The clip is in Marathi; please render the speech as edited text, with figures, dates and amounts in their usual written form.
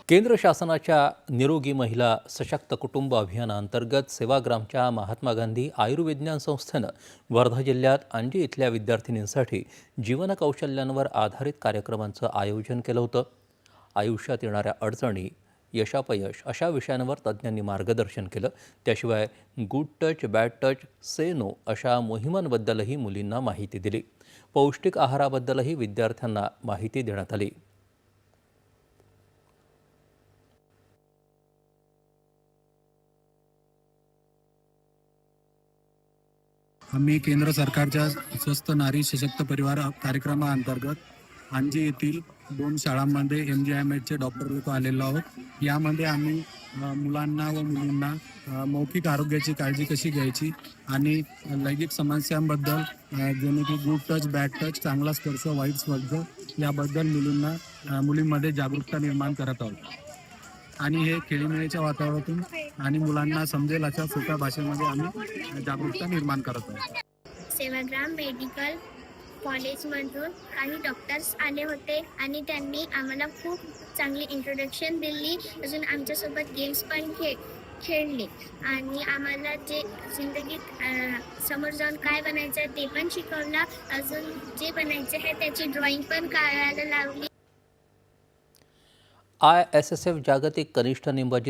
केंद्र शासनाच्या निरोगी महिला सशक्त कुटुंब अभियानाअंतर्गत सेवाग्रामच्या महात्मा गांधी आयुर्विज्ञान संस्थेनं वर्धा जिल्ह्यात अंजी इथल्या विद्यार्थिनींसाठी जीवन कौशल्यांवर आधारित कार्यक्रमांचं आयोजन केलं होतं। आयुष्यात येणाऱ्या अडचणी, यशापयश अशा विषयांवर तज्ज्ञांनी मार्गदर्शन केलं। त्याशिवाय गुड टच, बॅड टच, से नो अशा मोहिमांबद्दलही मुलींना माहिती दिली। पौष्टिक आहाराबद्दलही विद्यार्थ्यांना माहिती देण्यात आली। आम्ही केंद्र सरकारच्या स्वस्थ नारी सशक्त परिवार कार्यक्रमाअंतर्गत अंजी येथील 2 शाळांमध्ये MGIMHचे डॉक्टर लोक आलेलो आहोत। यामध्ये आम्ही मुलांना व मुलींना मौखिक आरोग्याची काळजी कशी घ्यायची आणि लैंगिक समस्यांबद्दल जसे की गुड टच, बॅड टच, चांगला स्पर्श, वाईट स्पर्श याबद्दल मुलींमध्ये जागरूकता निर्माण करत आहोत। आणि हे खेळीमेळीच्या वातावरणातून आणि मुलांना समजेल अशा सोप्या भाषेमध्ये आम्ही जागरूकता निर्माण करत आहोत। सेवाग्राम मेडिकल कॉलेजमधून काही डॉक्टर्स आले होते आणि त्यांनी आम्हाला खूप चांगली इंट्रोडक्शन दिली। अजून आमच्यासोबत गेम्स पण खेळले आणि आम्हाला जे जिंदगीत समोर जाऊन काय बनायचं आहे ते पण शिकवलं। अजून जे बनायचं आहे त्याची ड्रॉइंग पण काढायला लावली। ISSF जागतिक कनिष्ठ नेमबाजी